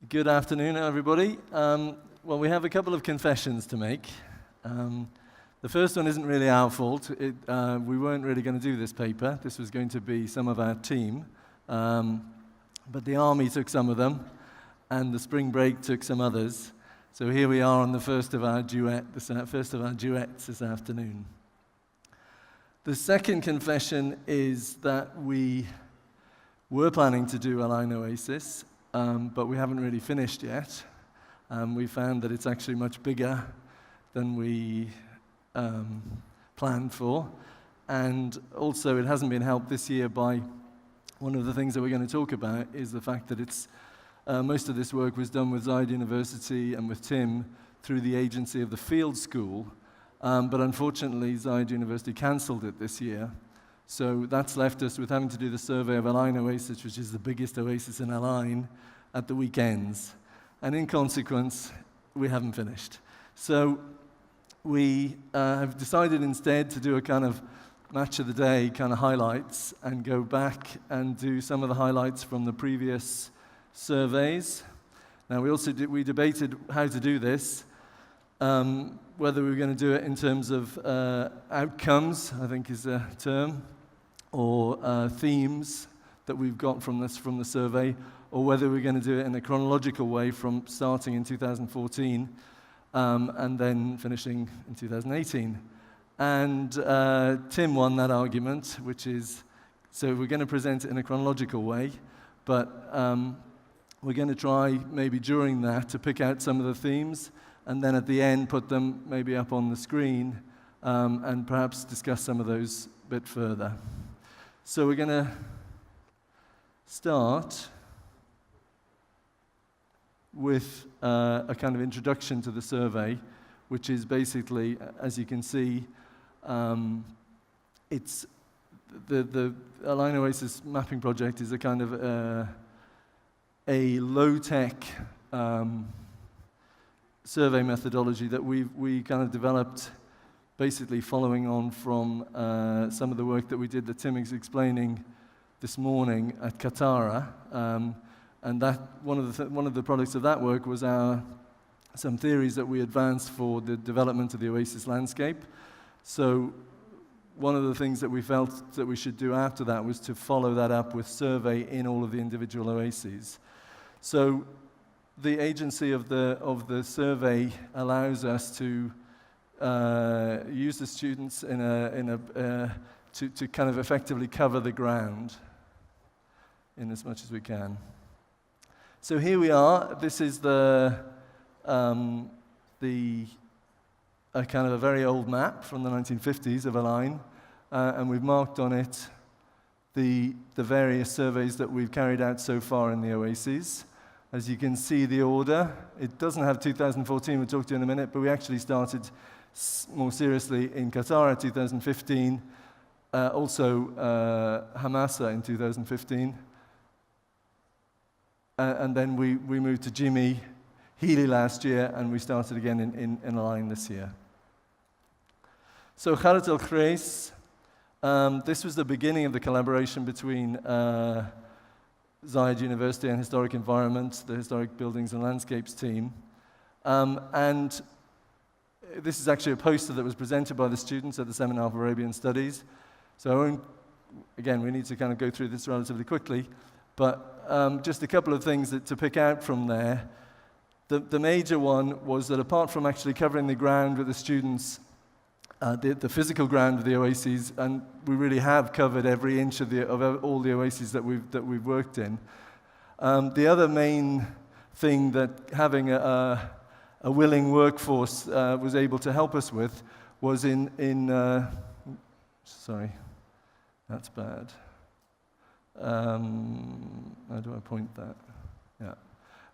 Good afternoon, everybody. Well, we have a couple of confessions to make. The first one isn't really our fault. We weren't really going to do this paper. This was going to be some of our team. But the army took some of them, and the spring break took some others. So here we are on the first of our duets this afternoon. The second confession is that we were planning to do a line Oasis, but we haven't really finished yet. We found that it's actually much bigger than we planned for. And also it hasn't been helped this year by one of the things that we're going to talk about is the fact that it's most of this work was done with Zayed University and with Tim through the agency of the Field School. But unfortunately, Zayed University cancelled it this year. So that's left us with having to do the survey of Al Ain Oasis, which is the biggest oasis in Al Ain, at the weekends. And in consequence, we haven't finished. So we have decided instead to do a kind of match of the day kind of highlights and go back and do some of the highlights from the previous surveys. Now, we debated how to do this, whether we were going to do it in terms of outcomes, I think is a term, or themes that we've got from the survey, or whether we're going to do it in a chronological way from starting in 2014 and then finishing in 2018. And Tim won that argument, which is, so we're going to present it in a chronological way, but we're going to try maybe during that to pick out some of the themes, and then at the end put them maybe up on the screen and perhaps discuss some of those a bit further. So we're going to start with a kind of introduction to the survey, which is basically, as you can see, it's the Al Ain Oasis mapping project is a kind of a low-tech survey methodology that we kind of developed basically following on from some of the work that we did that Tim is explaining this morning at Qatar. And that one of the products of that work was some theories that we advanced for the development of the Oasis landscape. So one of the things that we felt that we should do after that was to follow that up with survey in all of the individual oases. So the agency of the survey allows us to use the students to kind of effectively cover the ground in as much as we can. So here we are. This is a kind of a very old map from the 1950s of Al Ain, and we've marked on it the various surveys that we've carried out so far in the oases. As you can see, the order, it doesn't have 2014, we'll talk to you in a minute, but we actually started more seriously in Qatar in 2015, also Hamasa in 2015, and then we moved to Jimmy, Healy last year, and we started again in Al Ain this year. So Kharat al-Khrais, this was the beginning of the collaboration between Zayed University and Historic Environment, the Historic Buildings and Landscapes team. And this is actually a poster that was presented by the students at the Seminar of Arabian Studies. So again, we need to kind of go through this relatively quickly, but just a couple of things to pick out from there. The major one was that apart from actually covering the ground with the students, the physical ground of the oases, and we really have covered every inch of all the oases that we've worked in. The other main thing that having a willing workforce was able to help us with was sorry, that's bad. How do I point that? Yeah,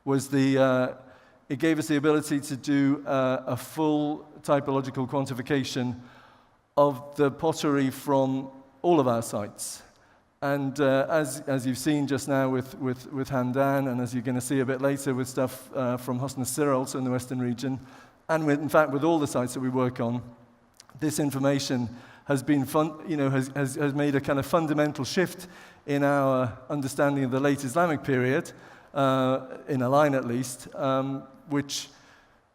was it gave us the ability to do a full typological quantification of the pottery from all of our sites. And as you've seen just now with Handan, and as you're going to see a bit later with stuff from Hosn al-Sir, also in the Western region, and in fact with all the sites that we work on, this information has been has made a kind of fundamental shift in our understanding of the late Islamic period, in a line at least, which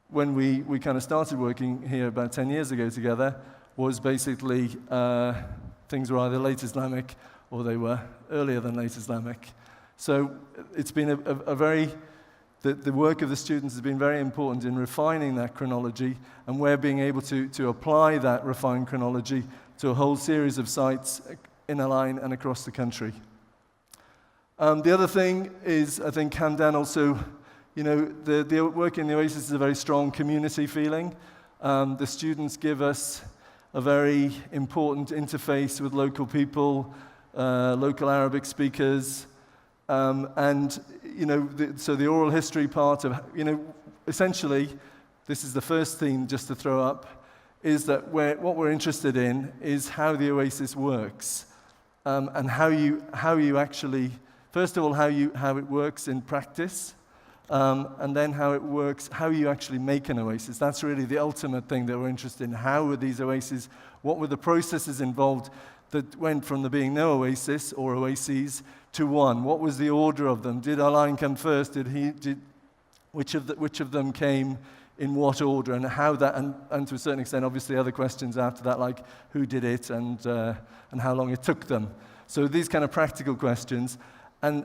when we kind of started working here about 10 years ago together, was basically things were either late Islamic or they were earlier than late Islamic. So it's been the work of the students has been very important in refining that chronology, and we're being able to apply that refined chronology to a whole series of sites in a line and across the country. The other thing is, I think Hamdan also, the work in the Oasis is a very strong community feeling. The students give us a very important interface with local people, local Arabic speakers, and so the oral history part of, essentially, this is the first theme just to throw up, is that what we're interested in is how the Oasis works, and how you actually, first of all, how it works in practice, and then how it works, how you actually make an oasis. That's really the ultimate thing that we're interested in. How were these oases, what were the processes involved that went from there being no oasis or oases to one? What was the order of them? Did Alain come first? Which of them came in what order, and how that, and to a certain extent, obviously, other questions after that, like who did it and how long it took them. So these kind of practical questions. And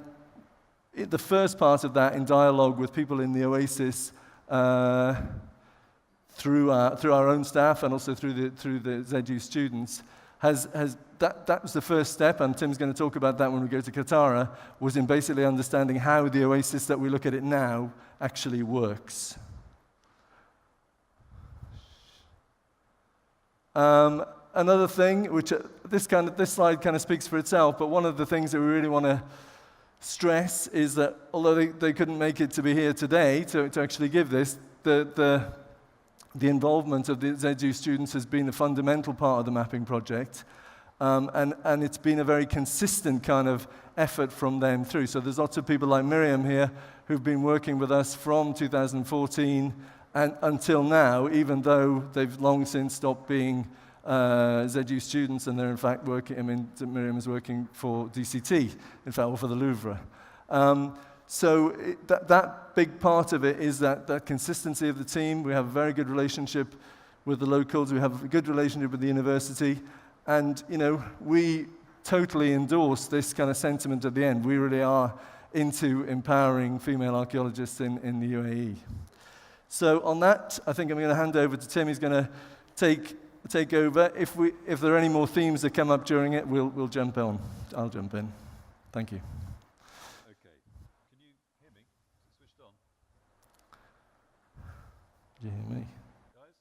the first part of that, in dialogue with people in the Oasis, through our own staff and also through the ZU students, that was the first step, and Tim's going to talk about that when we go to Qatar, was in basically understanding how the Oasis that we look at it now actually works. Another thing, which this slide kind of speaks for itself, but one of the things that we really want to stress is that although they couldn't make it to be here today to actually give this, the involvement of the ZU students has been a fundamental part of the mapping project, and it's been a very consistent kind of effort from them through. So there's lots of people like Miriam here who've been working with us from 2014 and until now, even though they've long since stopped being ZU students, and they're in fact working, Miriam is working for DCT, in fact, or for the Louvre. So that big part of it is that consistency of the team. We have a very good relationship with the locals. We have a good relationship with the university. And, we totally endorse this kind of sentiment at the end. We really are into empowering female archaeologists in the UAE. So on that, I think I'm going to hand over to Tim. He's going to take over. If there are any more themes that come up during it, we'll jump on. I'll jump in. Thank you. Okay. Can you hear me? Is it switched on? Do you hear me? Guys?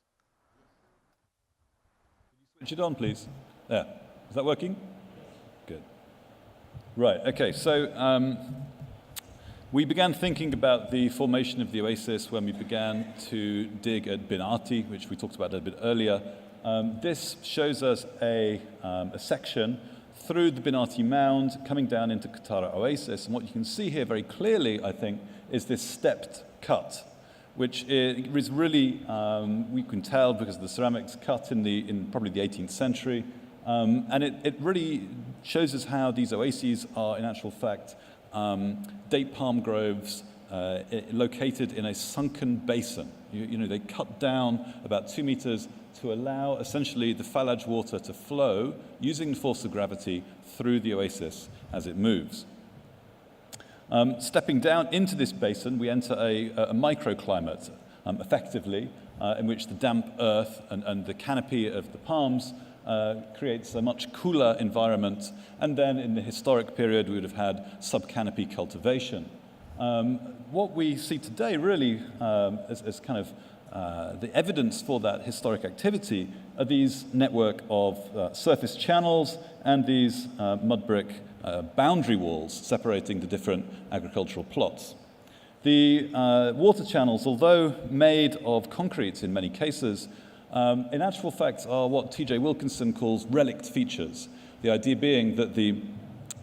Can you switch it on, please? There. Is that working? Good. Right. Okay. So we began thinking about the formation of the Oasis when we began to dig at Bin Arti, which we talked about a bit earlier. This shows us a section through the Bin Arti Mound coming down into Qatar Oasis. And what you can see here very clearly, I think, is this stepped cut, which is really, we can tell because of the ceramics cut in probably the 18th century. And it really shows us how these oases are, in actual fact, date palm groves located in a sunken basin. They cut down about 2 meters to allow essentially the Falaj water to flow using the force of gravity through the oasis as it moves. Stepping down into this basin, we enter a microclimate, effectively, in which the damp earth and the canopy of the palms creates a much cooler environment. And then in the historic period, we would have had sub-canopy cultivation. What we see today really as kind of the evidence for that historic activity are these network of surface channels and these mud brick boundary walls separating the different agricultural plots. The water channels, although made of concrete in many cases, in actual fact are what T.J. Wilkinson calls relict features. The idea being that the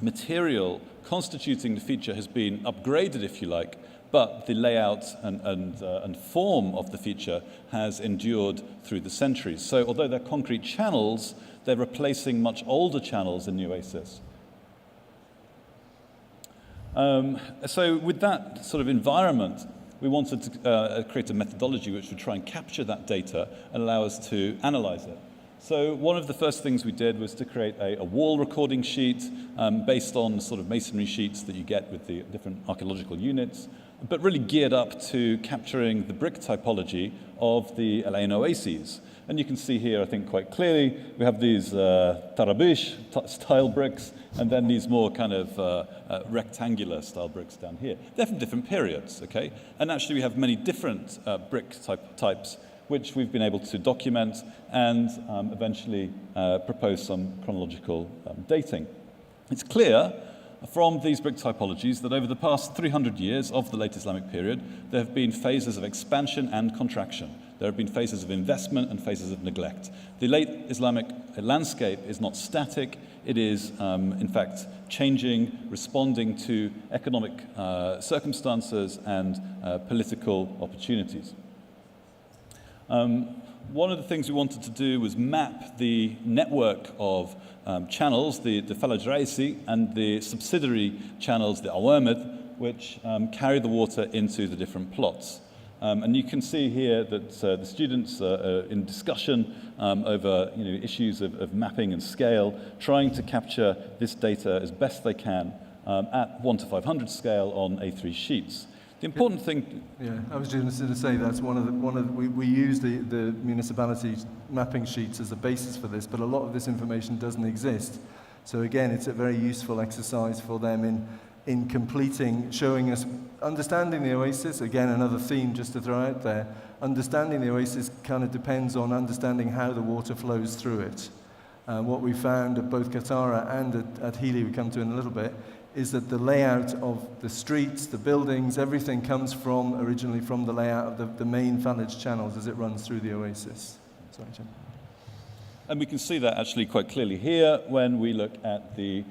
material constituting the feature has been upgraded, if you like, but the layout and form of the feature has endured through the centuries. So although they're concrete channels, they're replacing much older channels in the Oasis. So with that sort of environment, we wanted to create a methodology which would try and capture that data and allow us to analyze it. So one of the first things we did was to create a wall recording sheet based on sort of masonry sheets that you get with the different archaeological units, but really geared up to capturing the brick typology of the Alain Oases. And you can see here, I think quite clearly, we have these Tarabish style bricks, and then these more kind of rectangular style bricks down here. They're from different periods, okay? And actually we have many different brick types which we've been able to document and eventually propose some chronological dating. It's clear from these brick typologies that over the past 300 years of the late Islamic period, there have been phases of expansion and contraction. There have been phases of investment and phases of neglect. The late Islamic landscape is not static. It is, in fact, changing, responding to economic circumstances and political opportunities. One of the things we wanted to do was map the network of channels, the Falaj Raisi, and the subsidiary channels, the Awamid, which carry the water into the different plots. And you can see here that the students are in discussion over issues of mapping and scale, trying to capture this data as best they can at 1:500 scale on A3 sheets. The important thing... Yeah, I was just going to say that's we use the municipality mapping sheets as a basis for this, but a lot of this information doesn't exist. So again, it's a very useful exercise for them in completing, showing us, understanding the Oasis, again another theme just to throw out there, understanding the Oasis kind of depends on understanding how the water flows through it. What we found at both Katara and at Healy, we come to in a little bit, is that the layout of the streets, the buildings, everything comes originally from the layout of the main Falaj channels as it runs through the Oasis. Sorry, Jim. And we can see that actually quite clearly here when we look at the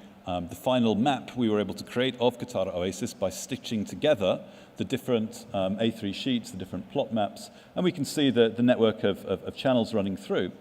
final map we were able to create of Katara Oasis by stitching together the different A3 sheets, the different plot maps, and we can see the network of channels running through.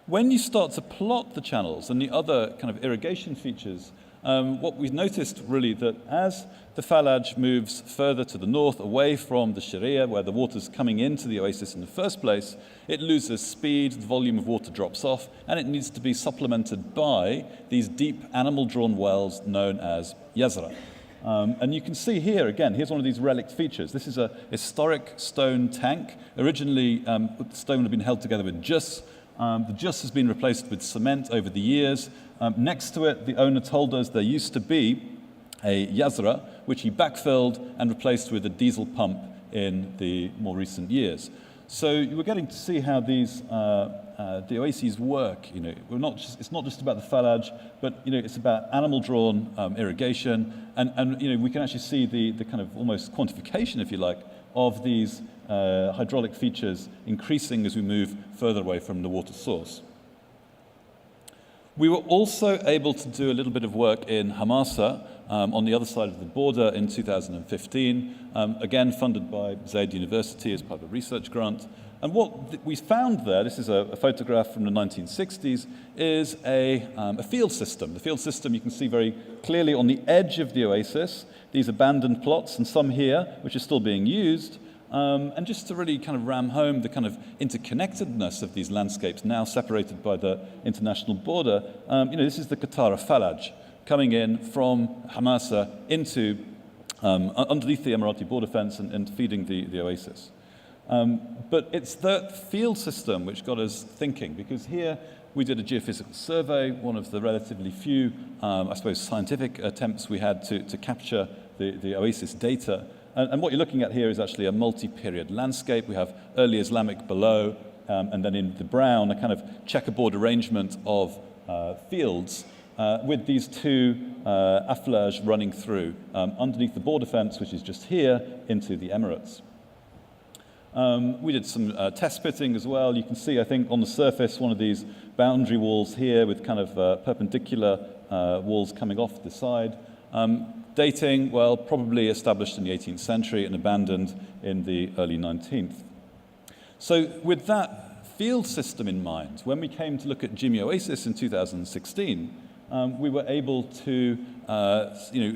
When you start to plot the channels and the other kind of irrigation features, what we've noticed really that as the Falaj moves further to the north, away from the Sharia, where the water's coming into the Oasis in the first place, it loses speed, the volume of water drops off, and it needs to be supplemented by these deep animal-drawn wells known as Yazra. And you can see here, again, here's one of these relic features. This is a historic stone tank. Originally, the stone had been held together with juss. The juss has been replaced with cement over the years. Next to it, the owner told us there used to be a Yazra, which he backfilled and replaced with a diesel pump in the more recent years. So you were getting to see how these the oases work. It's not just about the Falaj, but it's about animal-drawn irrigation, and we can actually see the kind of almost quantification, if you like, of these hydraulic features increasing as we move further away from the water source. We were also able to do a little bit of work in Hamasa on the other side of the border in 2015, again funded by Zaid University as part of a research grant. And what we found there, this is a photograph from the 1960s, is a field system. The field system you can see very clearly on the edge of the oasis, these abandoned plots, and some here, which are still being used. And just to really kind of ram home the kind of interconnectedness of these landscapes now separated by the international border, this is the Katara Falaj coming in from Hamasa into underneath the Emirati border fence and feeding the oasis. But it's that field system which got us thinking, because here we did a geophysical survey, one of the relatively few, scientific attempts we had to capture the oasis data. And what you're looking at here is actually a multi-period landscape. We have early Islamic below, and then in the brown, a kind of checkerboard arrangement of fields with these two afflages running through underneath the border fence, which is just here, into the Emirates. We did some test pitting as well. You can see, I think, on the surface, one of these boundary walls here with kind of perpendicular walls coming off the side. Dating, well, probably established in the 18th century and abandoned in the early 19th. So with that field system in mind, when we came to look at Jimmy Oasis in 2016, we were able to,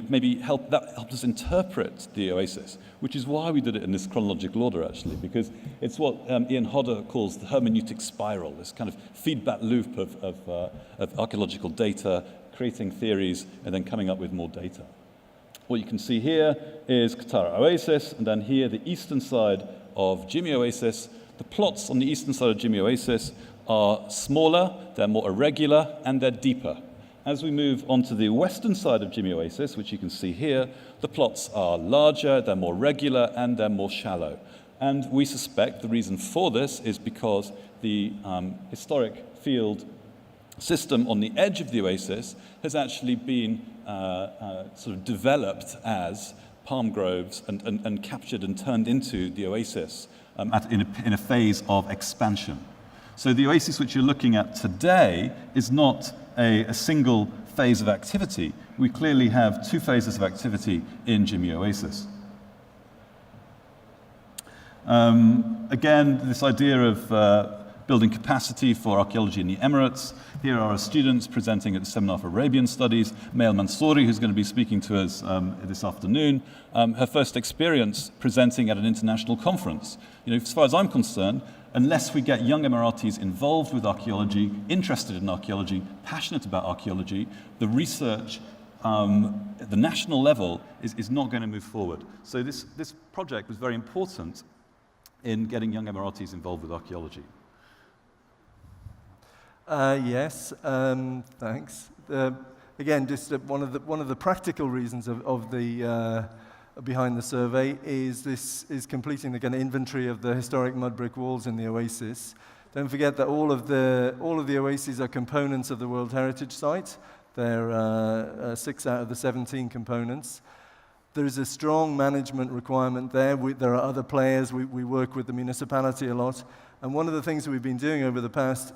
maybe helped us interpret the Oasis, which is why we did it in this chronological order, actually, because it's what Ian Hodder calls the Hermeneutic Spiral, this kind of feedback loop of archaeological data, creating theories, and then coming up with more data. What you can see here is Katara Oasis, and then here the eastern side of Jimmy Oasis. The plots on the eastern side of Jimmy Oasis are smaller, they're more irregular, and they're deeper. As we move onto the western side of Jimmy Oasis, which you can see here, the plots are larger, they're more regular, and they're more shallow. And we suspect the reason for this is because the historic field system on the edge of the oasis has actually been sort of developed as palm groves and captured and turned into the oasis in a phase of expansion. So the oasis which you're looking at today is not a single phase of activity. We clearly have two phases of activity in Jimmy Oasis. Again, this idea of building capacity for archaeology in the Emirates. Here are our students presenting at the Seminar for Arabian Studies. Mail Mansouri, who's going to be speaking to us this afternoon. Her first experience presenting at an international conference. As far as I'm concerned, unless we get young Emiratis involved with archaeology, interested in archaeology, passionate about archaeology, the research at the national level is not going to move forward. So this project was very important in getting young Emiratis involved with archaeology. Yes, thanks. Again, just one of the practical reasons of the behind the survey is completing the kind of inventory of the historic mud brick walls in the oasis. Don't forget that all of the oases are components of the World Heritage Site. They're 6 out of the 17 components. There is a strong management requirement there. There are other players. We work with the municipality a lot. And one of the things that we've been doing over the past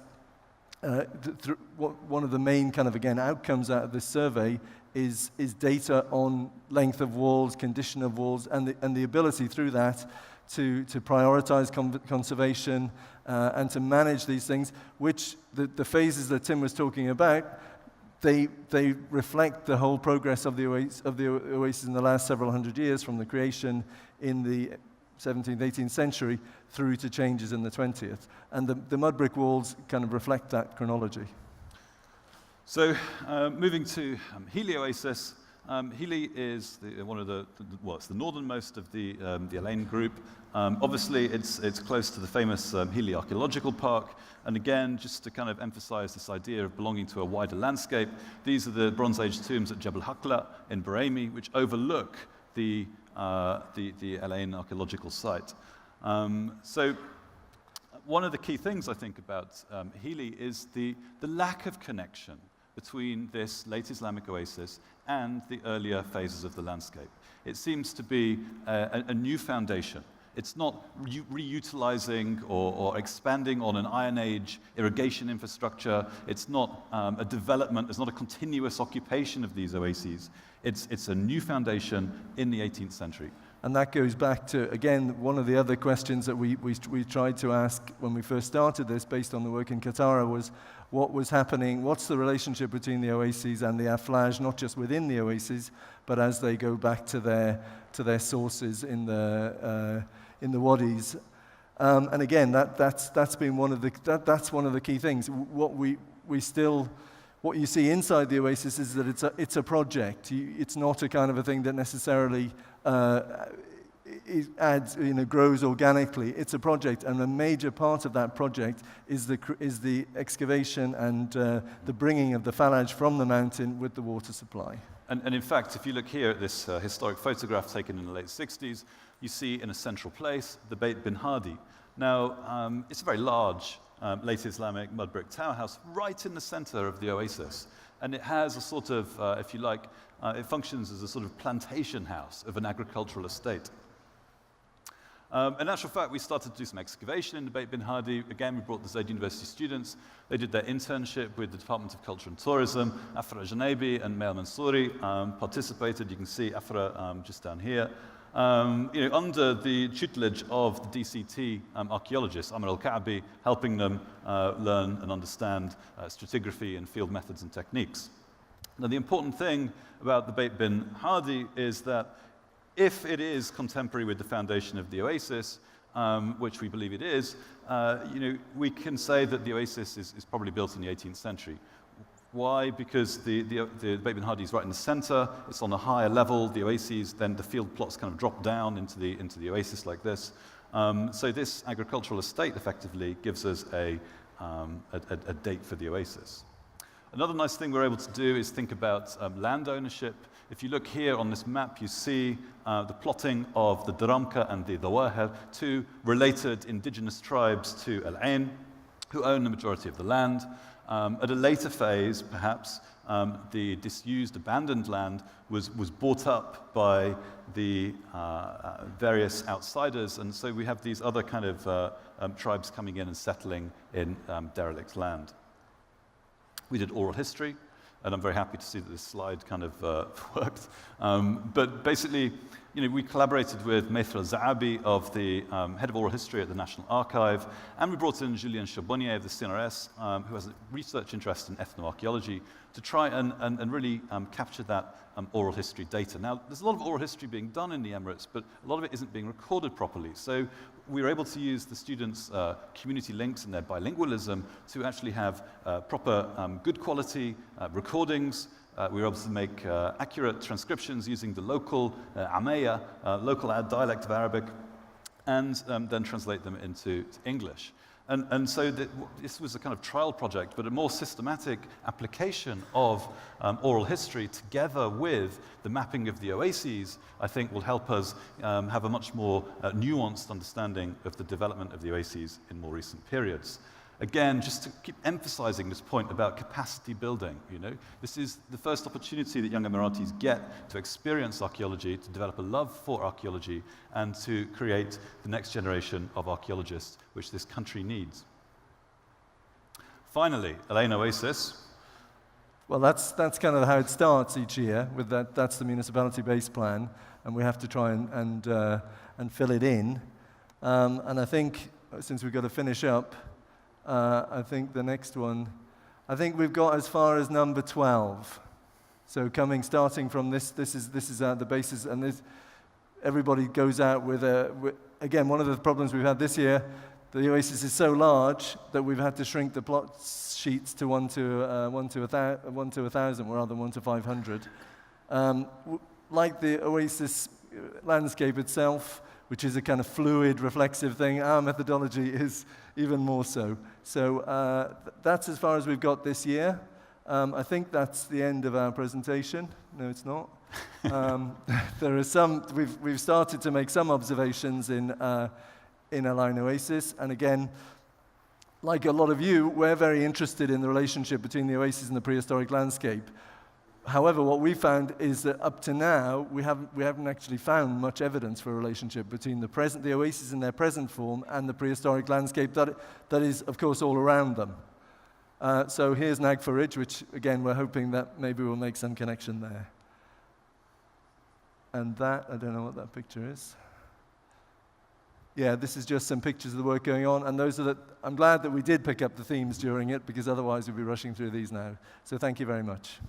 one of the main kind of, again, outcomes out of this survey is data on length of walls, condition of walls, and the ability through that to prioritize conservation and to manage these things, which the phases that Tim was talking about, they reflect the whole progress of the Oasis in the last several hundred years, from the creation in the 17th, 18th century through to changes in the 20th. And the mud brick walls kind of reflect that chronology. So moving to Healy Oasis. Healy is one of it's the northernmost of the Elaine group. Obviously, it's close to the famous Healy Archaeological Park. And again, just to kind of emphasize this idea of belonging to a wider landscape, these are the Bronze Age tombs at Jebel Hakla in Bahraimi, which overlook the Elaine archaeological site. So one of the key things I think about Healy is the lack of connection between this late Islamic oasis and the earlier phases of the landscape. It seems to be a new foundation. It's not reutilizing or expanding on an Iron Age irrigation infrastructure. It's not a development. It's not a continuous occupation of these oases. It's a new foundation in the 18th century. And that goes back to, again, one of the other questions that we tried to ask when we first started this, based on the work in Qatar, was what was happening, what's the relationship between the oases and the afflage, not just within the oases, but as they go back to their sources in the wadis. And again, that's been one of the key things. What you see inside the oasis is that it's a project. It's not a kind of a thing that necessarily grows organically. It's a project, and a major part of that project is the excavation and the bringing of the phallage from the mountain with the water supply. And in fact, if you look here at this historic photograph taken in the late 60s, you see in a central place the Beit Bin Hadi. Now, it's a very large late Islamic mud brick tower house right in the center of the oasis. And it has a sort of, if you like, it functions as a sort of plantation house of an agricultural estate. In actual fact, we started to do some excavation in the Beit Bin Hadi. Again, we brought the Zaid University students. They did their internship with the Department of Culture and Tourism. Afra Janabi and Mail Mansouri participated. You can see Afra just down here. Under the tutelage of the DCT archaeologists, Amr al-Ka'bi, helping them learn and understand stratigraphy and field methods and techniques. Now, the important thing about the Beit bin Hadi is that if it is contemporary with the foundation of the Oasis, which we believe it is, we can say that the Oasis is probably built in the 18th century. Why? Because the Beit bin Hadi is right in the center, it's on a higher level, the Oases, then the field plots kind of drop down into the Oasis like this. So this agricultural estate effectively gives us a date for the Oasis. Another nice thing we're able to do is think about land ownership. If you look here on this map, you see the plotting of the Daramka and the Dawahir, two related indigenous tribes to Al Ain, who own the majority of the land. At a later phase, perhaps, the disused, abandoned land was bought up by the various outsiders, and so we have these other kind of tribes coming in and settling in derelict land. We did oral history, and I'm very happy to see that this slide kind of worked. But basically, we collaborated with Maître Zahabi, of the head of oral history at the National Archive, and we brought in Julien Charbonnier of the CNRS, who has a research interest in ethnoarchaeology, to try and really capture that oral history data. Now, there's a lot of oral history being done in the Emirates, but a lot of it isn't being recorded properly. So we were able to use the students' community links and their bilingualism to actually have proper, good quality recordings. We were able to make accurate transcriptions using the local Amaya, local dialect of Arabic, and then translate them into English. And so this was a kind of trial project, but a more systematic application of oral history together with the mapping of the Oases, I think will help us have a much more nuanced understanding of the development of the Oases in more recent periods. Again, just to keep emphasizing this point about capacity building, this is the first opportunity that young Emiratis get to experience archaeology, to develop a love for archaeology, and to create the next generation of archaeologists, which this country needs. Finally, Al Ain Oasis. Well, that's kind of how it starts each year. With that's the municipality-based plan, and we have to try and fill it in. And I think, since we've got to finish up, I think the next one, I think we've got as far as number 12. So starting from this is the basis, and everybody goes out with again, one of the problems we've had this year, the Oasis is so large that we've had to shrink the plot sheets to 1 to 1,000 rather than 1 to 500. Like the Oasis landscape itself, which is a kind of fluid, reflexive thing, our methodology is even more so. So that's as far as we've got this year. I think that's the end of our presentation. No, it's not. There are some. We've started to make some observations in Al Ain Oasis, and again, like a lot of you, we're very interested in the relationship between the Oasis and the prehistoric landscape. However, what we found is that up to now, we haven't actually found much evidence for a relationship between the Oasis in their present form and the prehistoric landscape that is, of course, all around them. So here's Nagfa Ridge, which, again, we're hoping that maybe we'll make some connection there. And that, I don't know what that picture is. Yeah, this is just some pictures of the work going on, and I'm glad that we did pick up the themes during it, because otherwise we'd be rushing through these now. So thank you very much.